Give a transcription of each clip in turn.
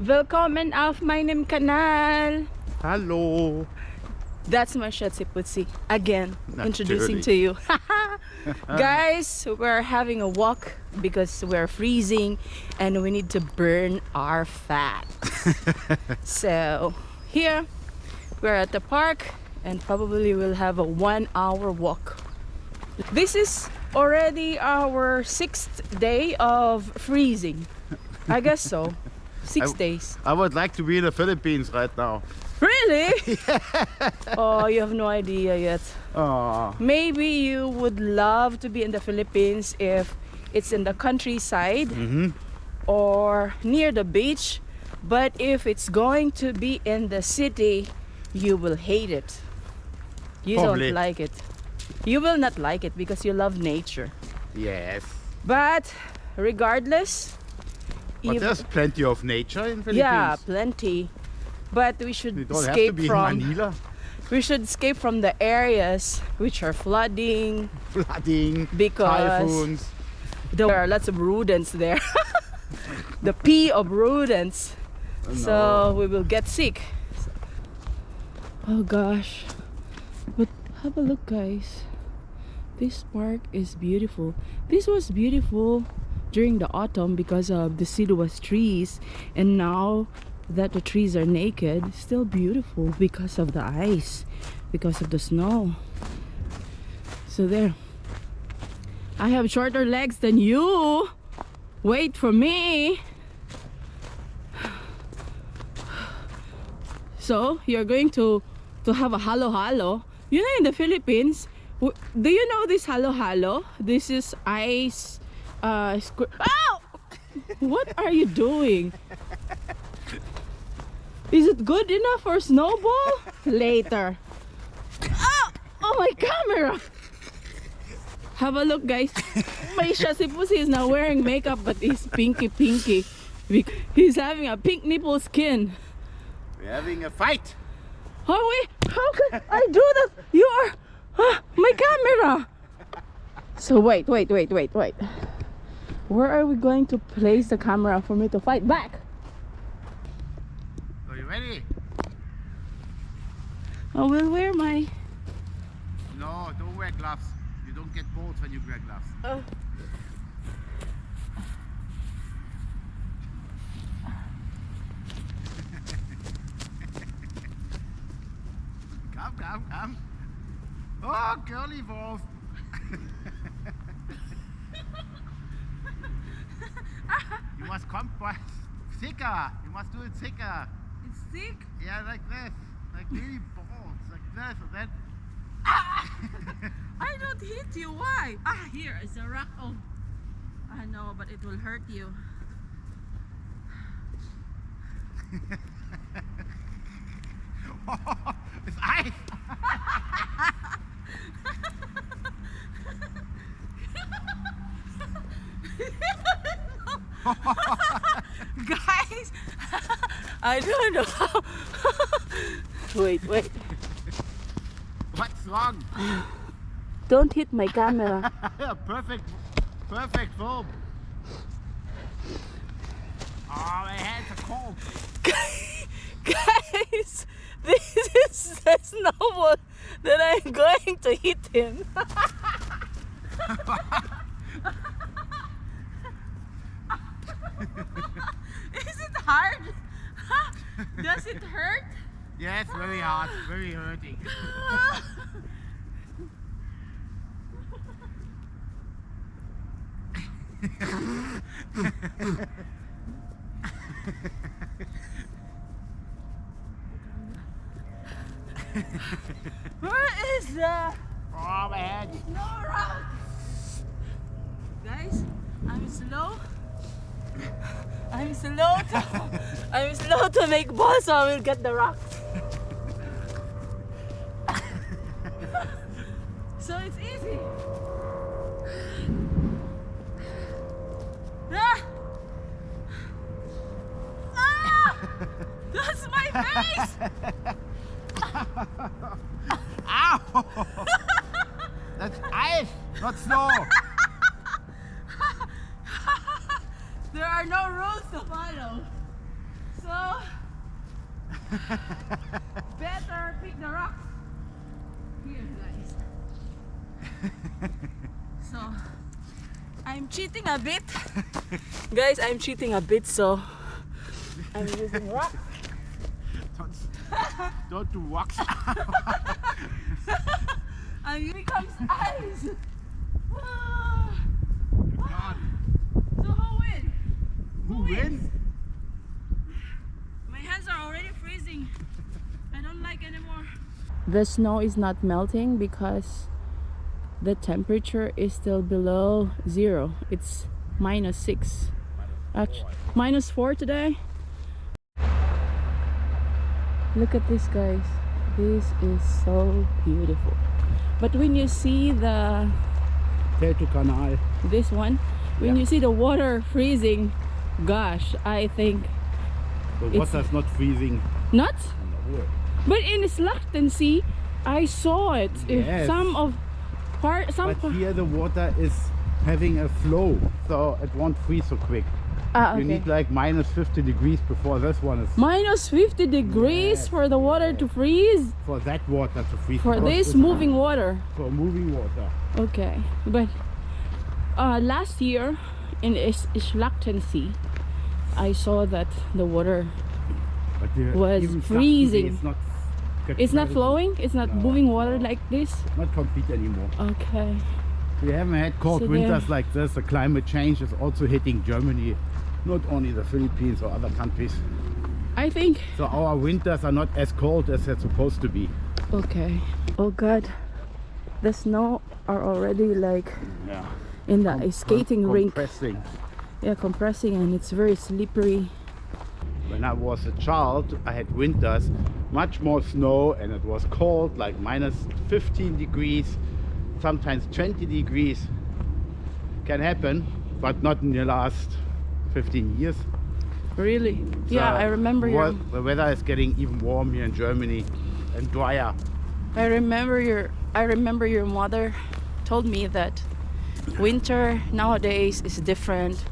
Willkommen auf meinem Kanal. Hallo. That's my Shatsiputsi again, Natürlich. introducing to you. Guys, we're having a walk because we're freezing and we need to burn our fat. So here we're at the park and probably we'll have a 1 hour walk. This is already our 6th day of freezing. I guess so. 6 days. I would like to be in the Philippines right now. Really? Oh, you have no idea yet. Oh. Maybe you would love to be in the Philippines if it's in the countryside or near the beach. But if it's going to be in the city, you will hate it. You Probably. don't like it. You will not like it because you love nature. Yes. But regardless, But there's plenty of nature in Philippines. yeah, plenty. But we should You don't have to escape be from in Manila. we should escape from the areas which are flooding Flooding, because typhoons. there are lots of rodents there. The pee of rodents. So we will get sick. Oh gosh. But have a look, guys. This park is beautiful. This was beautiful during the autumn because of the deciduous trees, and now that the trees are naked, still beautiful because of the ice, because of the snow. So there, I have shorter legs than you. Wait for me. So you're going to have a halo-halo. You know, in the Philippines, do you know this halo-halo? This is ice. Ow! What are you doing? Is it good enough for Snowball? Later. Oh, oh my camera! Have a look, guys. My Shasipusi is now wearing makeup, but he's pinky. He's having a pink nipple skin. We're having a fight. Oh wait, how can I do that? You are my camera. So wait. Where are we going to place the camera for me to fight back? Are you ready? I will wear my... No, don't wear gloves. You don't get bold when you wear gloves. Come. Oh, girly wolf. You must come by thicker. You must do it thicker. It's thick? Yeah, like this. Like really balls. Like this. And then. I don't hit you. Why? Here is a rock. Oh, I know, but it will hurt you. It's ice. Guys, I don't know how. Wait. What's wrong? Don't hit my camera. Perfect film. Oh, my hands are cold. Guys, this is the Snowball that I'm going to hit him. Is it hard? Does it hurt? Yes, very hard, very hurting. Where is the Oh, my head. snow rock? Guys, I'm slow to make balls, so I will get the rock. So it's easy. That's my face. Ow! That's ice, not snow. There are no rules to follow. So better pick the rocks here, guys. So I'm cheating a bit. Guys, I'm cheating a bit, so I'm using rocks. Don't do rocks. And here comes ice. God. So who wins? Who wins? My hands are already freezing. I don't like anymore. The snow is not melting because the temperature is still below zero. It's -6. Actually, -4 today. Look at this, guys. This is so beautiful. But when you see the Canal. this one, when you see the water freezing, gosh, I think The It's- water's not freezing. not. No. But in Slachten Sea, I saw it. Yes. Some But here the water is having a flow, so it won't freeze so quick. okay. You need like -50 degrees before this one is -50 degrees Yes, for the water to freeze. for that water to freeze. For because this it's moving water. for moving water. Okay, but last year in Slachten Sea, I saw that the water But the, Was even freezing. It's not. it's not flowing. It's not No, moving water no. like this. Not complete anymore. Okay. We haven't had cold So winters like this. The climate change is also hitting Germany, not only the Philippines or other countries. I think. So our winters are not as cold as they're supposed to be. Okay. Oh God, the snow are already like Yeah. in the skating rink. Compressing. Yeah, compressing, and it's very slippery. When I was a child, I had winters, much more snow, and it was cold, like -15 degrees, sometimes 20 degrees. Can happen, but not in the last 15 years. Really? Yeah, So I remember the weather is getting even warm here in Germany and drier. I remember your mother told me that winter nowadays is different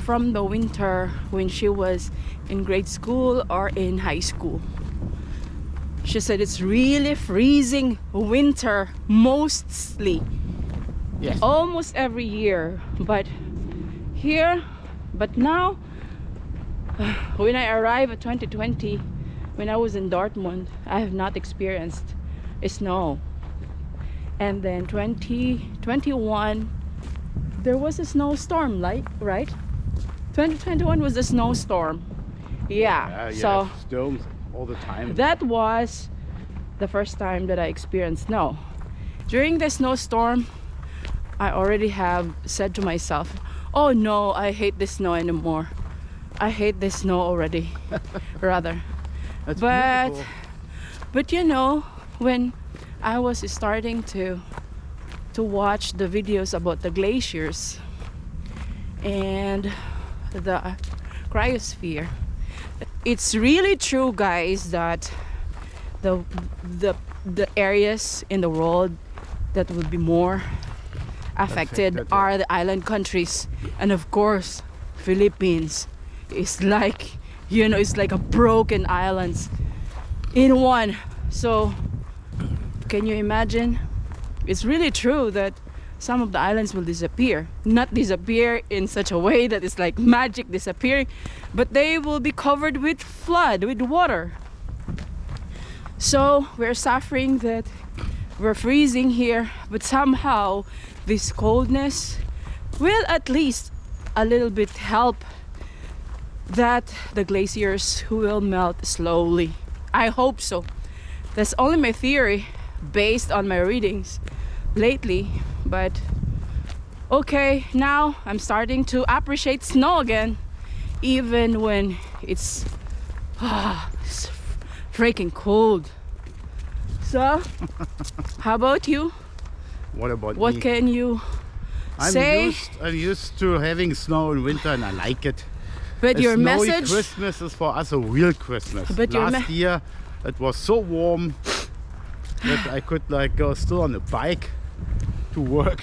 from the winter when she was in grade school or in high school. She said it's really freezing winter mostly, Yes. almost every year. But here, but now, when I arrived at 2020, when I was in Dortmund, I have not experienced snow. And then 2021, there was a snowstorm, like, right? 2021 was a snowstorm. Yeah, You so have storms all the time. that was the first time that I experienced snow. During the snowstorm, I already have said to myself, oh no, I hate this snow anymore. I hate this snow already, rather. That's But beautiful. but you know, when I was starting to watch the videos about the glaciers and the cryosphere, it's really true, guys, that the areas in the world that will be more affected Affected, are the island countries, and of course Philippines is like, you know, it's like a broken islands in one. So can you imagine? It's really true that some of the islands will disappear. Not disappear in such a way that it's like magic disappearing, but they will be covered with flood, with water. So we're suffering that we're freezing here, but somehow this coldness will at least a little bit help that the glaciers will melt slowly. I hope so. That's only my theory based on my readings lately, but okay, now I'm starting to appreciate snow again, even when it's freaking cold. So how about you? What about What me? can you I'm say? used to having snow in winter, and I like it. But A your snowy message, Christmas is for us a real Christmas. But your Last year it was so warm that I could like go still on a bike to work.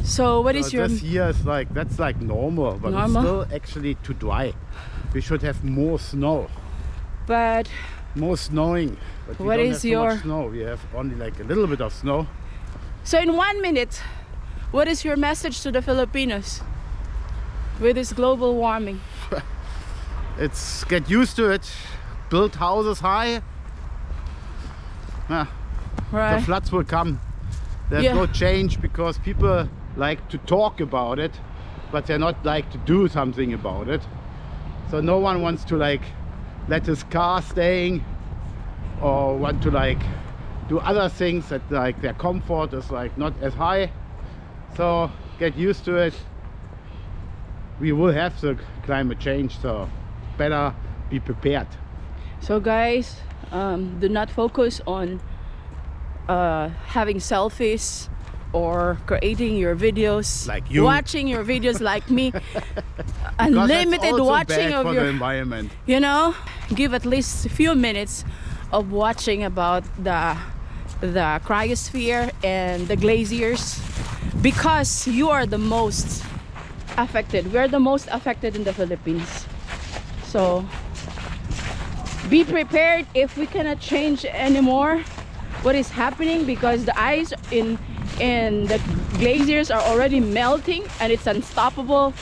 So what is your... This year is like, that's like normal, but Normal? it's still actually too dry. We should have more snow. But More snowing. But we What don't is have so your- much snow. We have only like a little bit of snow. so in 1 minute, what is your message to the Filipinos with this global warming? It's get used to it. Build houses high. The Right? floods will come. There's Yeah. no change because people like to talk about it, but they're not like to do something about it. So no one wants to like let his car staying or want to like do other things that like their comfort is like not as high. So get used to it. We will have the climate change, so better be prepared. So guys, do not focus on having selfies or creating your videos Like you. watching your videos like me. Because Unlimited that's also watching bad of for your, the environment. you know, give at least a few minutes of watching about the cryosphere and the glaciers, because you are the most affected. We are the most affected in the Philippines. So be prepared if we cannot change anymore what is happening, because the ice in the glaciers are already melting and it's unstoppable.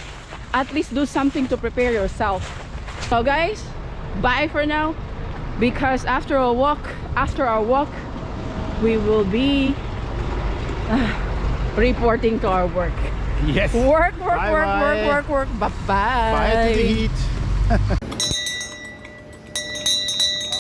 At least do something to prepare yourself. So guys, bye for now, because after our walk we will be reporting to our work. Yes. Work. Bye-bye. Bye bye. Bye to the heat.